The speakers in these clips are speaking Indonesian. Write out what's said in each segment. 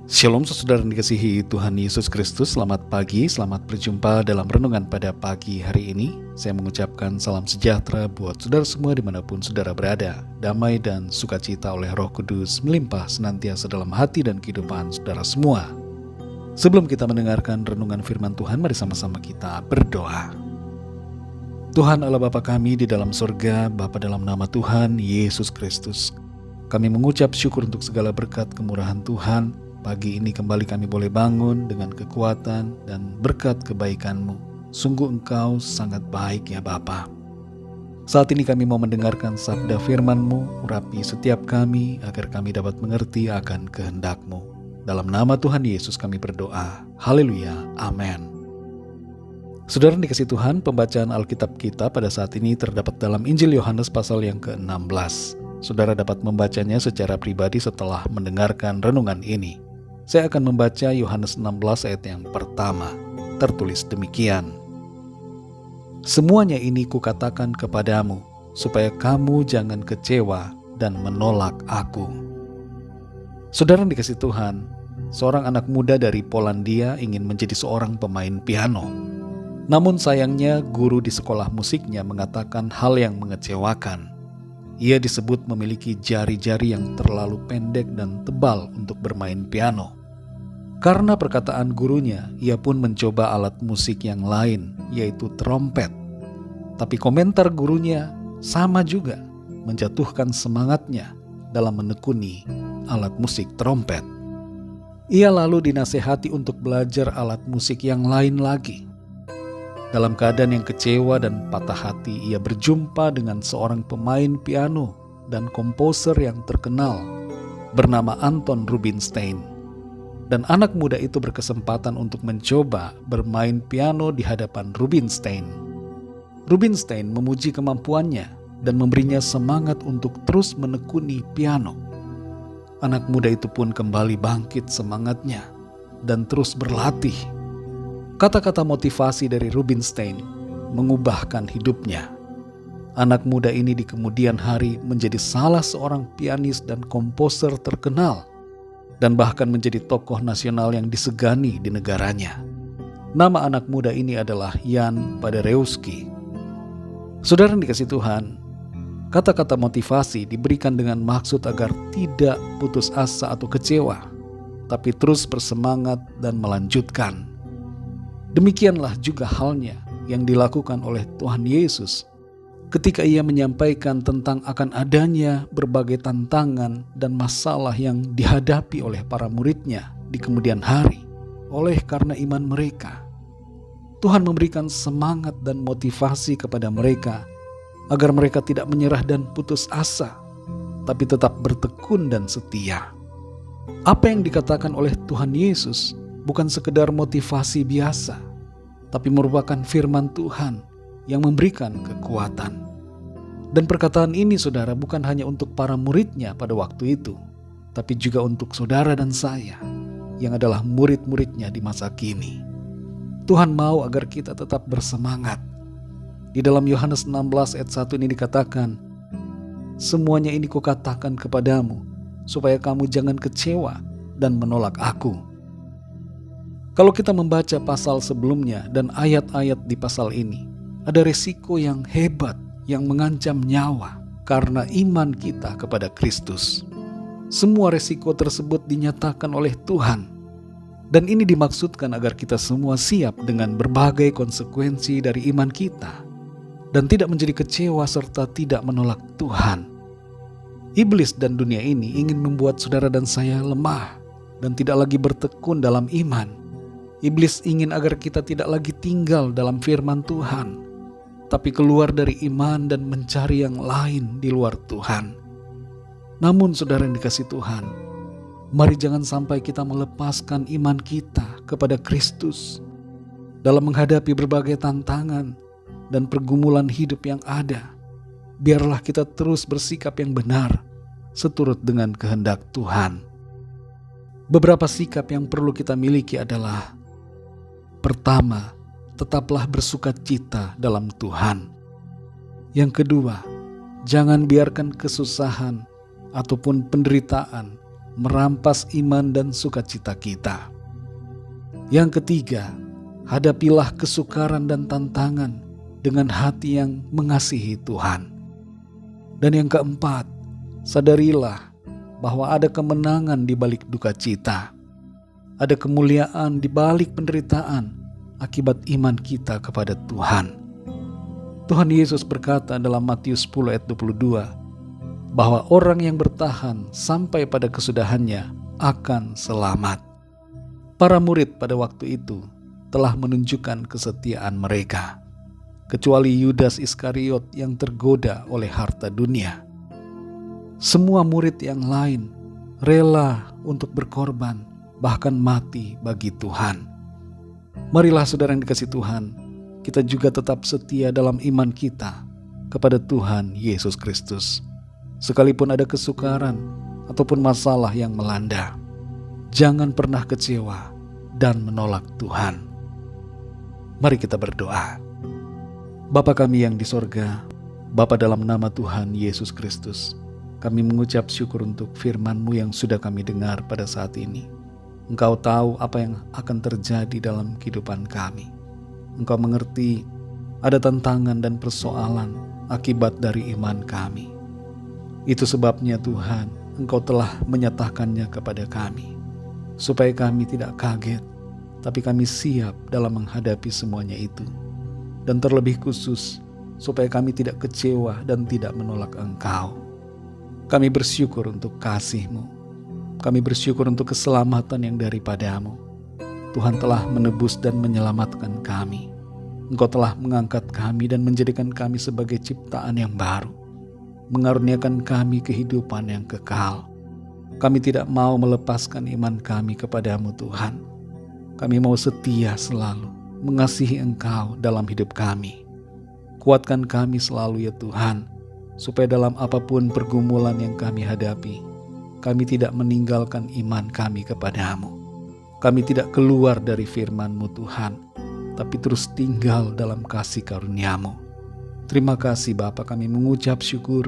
Shalom saudara yang dikasihi Tuhan Yesus Kristus. Selamat pagi, selamat berjumpa dalam renungan pada pagi hari ini. Saya mengucapkan salam sejahtera buat saudara semua dimanapun saudara berada. Damai dan sukacita oleh Roh Kudus melimpah senantiasa dalam hati dan kehidupan saudara semua. Sebelum kita mendengarkan renungan firman Tuhan, mari sama-sama kita berdoa. Tuhan Allah Bapa kami di dalam surga, Bapa dalam nama Tuhan Yesus Kristus, kami mengucap syukur untuk segala berkat kemurahan Tuhan. Pagi ini kembali kami boleh bangun dengan kekuatan dan berkat kebaikan-Mu. Sungguh Engkau sangat baik ya Bapa. Saat ini kami mau mendengarkan sabda firman-Mu, urapi setiap kami agar kami dapat mengerti akan kehendak-Mu. Dalam nama Tuhan Yesus kami berdoa. Haleluya. Amin. Saudara dikasih Tuhan, pembacaan Alkitab kita pada saat ini terdapat dalam Injil Yohanes pasal yang ke-16. Saudara dapat membacanya secara pribadi setelah mendengarkan renungan ini. Saya akan membaca Yohanes 16 ayat yang pertama. Tertulis demikian. Semuanya ini kukatakan kepadamu, supaya kamu jangan kecewa dan menolak aku. Saudara dikasih Tuhan, seorang anak muda dari Polandia ingin menjadi seorang pemain piano. Namun sayangnya guru di sekolah musiknya mengatakan hal yang mengecewakan. Ia disebut memiliki jari-jari yang terlalu pendek dan tebal untuk bermain piano. Karena perkataan gurunya, ia pun mencoba alat musik yang lain, yaitu trompet. Tapi komentar gurunya sama juga, menjatuhkan semangatnya dalam menekuni alat musik trompet. Ia lalu dinasehati untuk belajar alat musik yang lain lagi. Dalam keadaan yang kecewa dan patah hati, ia berjumpa dengan seorang pemain piano dan komposer yang terkenal bernama Anton Rubinstein. Dan anak muda itu berkesempatan untuk mencoba bermain piano di hadapan Rubinstein. Rubinstein memuji kemampuannya dan memberinya semangat untuk terus menekuni piano. Anak muda itu pun kembali bangkit semangatnya dan terus berlatih. Kata-kata motivasi dari Rubinstein mengubahkan hidupnya. Anak muda ini di kemudian hari menjadi salah seorang pianis dan komposer terkenal dan bahkan menjadi tokoh nasional yang disegani di negaranya. Nama anak muda ini adalah Jan Paderewski. Saudara yang dikasih Tuhan, kata-kata motivasi diberikan dengan maksud agar tidak putus asa atau kecewa, tapi terus bersemangat dan melanjutkan. Demikianlah juga halnya yang dilakukan oleh Tuhan Yesus ketika ia menyampaikan tentang akan adanya berbagai tantangan dan masalah yang dihadapi oleh para muridnya di kemudian hari. Oleh karena iman mereka, Tuhan memberikan semangat dan motivasi kepada mereka agar mereka tidak menyerah dan putus asa, tapi tetap bertekun dan setia. Apa yang dikatakan oleh Tuhan Yesus bukan sekedar motivasi biasa, tapi merupakan firman Tuhan yang memberikan kekuatan. Dan perkataan ini saudara bukan hanya untuk para muridnya pada waktu itu, tapi juga untuk saudara dan saya yang adalah murid-muridnya di masa kini. Tuhan mau agar kita tetap bersemangat. Di dalam Yohanes 16 ayat 1 ini dikatakan, semuanya ini kukatakan kepadamu, supaya kamu jangan kecewa dan menolak aku. Kalau kita membaca pasal sebelumnya dan ayat-ayat di pasal ini, ada resiko yang hebat yang mengancam nyawa karena iman kita kepada Kristus. Semua resiko tersebut dinyatakan oleh Tuhan. Dan ini dimaksudkan agar kita semua siap dengan berbagai konsekuensi dari iman kita dan tidak menjadi kecewa serta tidak menolak Tuhan. Iblis dan dunia ini ingin membuat saudara dan saya lemah dan tidak lagi bertekun dalam iman. Iblis ingin agar kita tidak lagi tinggal dalam firman Tuhan, tapi keluar dari iman dan mencari yang lain di luar Tuhan. Namun saudara yang dikasih Tuhan, mari jangan sampai kita melepaskan iman kita kepada Kristus dalam menghadapi berbagai tantangan dan pergumulan hidup yang ada. Biarlah kita terus bersikap yang benar seturut dengan kehendak Tuhan. Beberapa sikap yang perlu kita miliki adalah: pertama, tetaplah bersukacita dalam Tuhan. Yang kedua, jangan biarkan kesusahan ataupun penderitaan merampas iman dan sukacita kita. Yang ketiga, hadapilah kesukaran dan tantangan dengan hati yang mengasihi Tuhan. Dan yang keempat, sadarilah bahwa ada kemenangan di balik duka cita. Ada kemuliaan di balik penderitaan akibat iman kita kepada Tuhan. Tuhan Yesus berkata dalam Matius 10 ayat 22, bahwa orang yang bertahan sampai pada kesudahannya akan selamat. Para murid pada waktu itu telah menunjukkan kesetiaan mereka, kecuali Yudas Iskariot yang tergoda oleh harta dunia. Semua murid yang lain rela untuk berkorban, bahkan mati bagi Tuhan. Marilah saudara yang dikasihi Tuhan, kita juga tetap setia dalam iman kita kepada Tuhan Yesus Kristus. Sekalipun ada kesukaran ataupun masalah yang melanda, jangan pernah kecewa dan menolak Tuhan. Mari kita berdoa. Bapa kami yang di sorga, Bapa dalam nama Tuhan Yesus Kristus, kami mengucap syukur untuk firman-Mu yang sudah kami dengar pada saat ini. Engkau tahu apa yang akan terjadi dalam kehidupan kami. Engkau mengerti ada tantangan dan persoalan akibat dari iman kami. Itu sebabnya Tuhan, Engkau telah menyatakannya kepada kami, supaya kami tidak kaget, tapi kami siap dalam menghadapi semuanya itu. Dan terlebih khusus, supaya kami tidak kecewa dan tidak menolak Engkau. Kami bersyukur untuk kasih-Mu. Kami bersyukur untuk keselamatan yang daripada-Mu. Tuhan telah menebus dan menyelamatkan kami. Engkau telah mengangkat kami dan menjadikan kami sebagai ciptaan yang baru, mengaruniakan kami kehidupan yang kekal. Kami tidak mau melepaskan iman kami kepada-Mu Tuhan. Kami mau setia selalu mengasihi Engkau dalam hidup kami. Kuatkan kami selalu ya Tuhan, supaya dalam apapun pergumulan yang kami hadapi, kami tidak meninggalkan iman kami kepada-Mu. Kami tidak keluar dari firman-Mu Tuhan, tapi terus tinggal dalam kasih karunia-Mu. Terima kasih Bapa, kami mengucap syukur.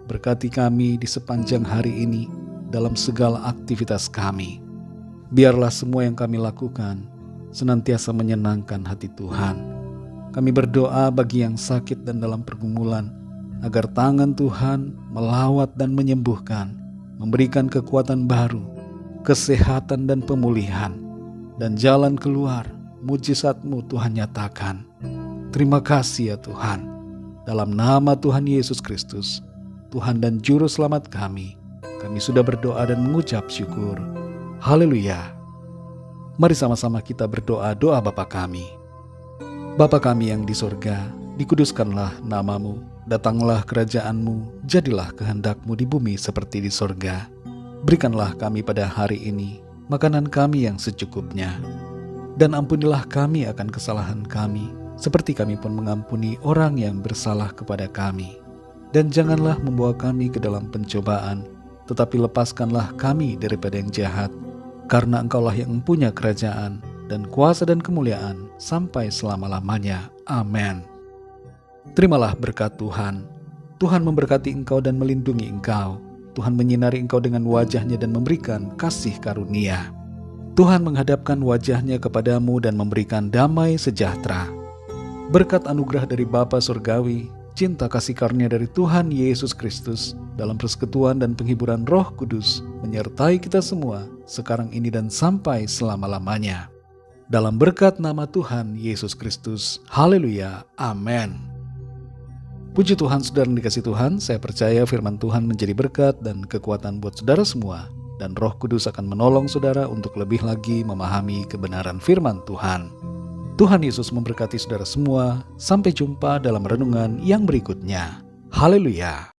Berkati kami di sepanjang hari ini dalam segala aktivitas kami. Biarlah semua yang kami lakukan senantiasa menyenangkan hati Tuhan. Kami berdoa bagi yang sakit dan dalam pergumulan, agar tangan Tuhan melawat dan menyembuhkan, memberikan kekuatan baru, kesehatan dan pemulihan, dan jalan keluar mujizat-Mu Tuhan nyatakan. Terima kasih ya Tuhan. Dalam nama Tuhan Yesus Kristus, Tuhan dan Juru Selamat kami sudah berdoa dan mengucap syukur. Haleluya. Mari sama-sama kita berdoa doa Bapa kami. Bapa kami yang di sorga, dikuduskanlah nama-Mu. Datanglah kerajaan-Mu, jadilah kehendak-Mu di bumi seperti di sorga. Berikanlah kami pada hari ini makanan kami yang secukupnya. Dan ampunilah kami akan kesalahan kami, seperti kami pun mengampuni orang yang bersalah kepada kami. Dan janganlah membawa kami ke dalam pencobaan, tetapi lepaskanlah kami daripada yang jahat. Karena Engkaulah yang mempunyai kerajaan dan kuasa dan kemuliaan sampai selama-lamanya. Amin. Terimalah berkat Tuhan. Tuhan memberkati engkau dan melindungi engkau. Tuhan menyinari engkau dengan wajah-Nya dan memberikan kasih karunia. Tuhan menghadapkan wajah-Nya kepadamu dan memberikan damai sejahtera. Berkat anugerah dari Bapa Surgawi, cinta kasih karunia dari Tuhan Yesus Kristus, dalam persekutuan dan penghiburan Roh Kudus, menyertai kita semua, sekarang ini dan sampai selama-lamanya. Dalam berkat nama Tuhan Yesus Kristus. Haleluya. Amin. Puji Tuhan, saudara yang dikasihi Tuhan, saya percaya firman Tuhan menjadi berkat dan kekuatan buat saudara semua, dan Roh Kudus akan menolong saudara untuk lebih lagi memahami kebenaran firman Tuhan. Tuhan Yesus memberkati saudara semua. Sampai jumpa dalam renungan yang berikutnya. Haleluya.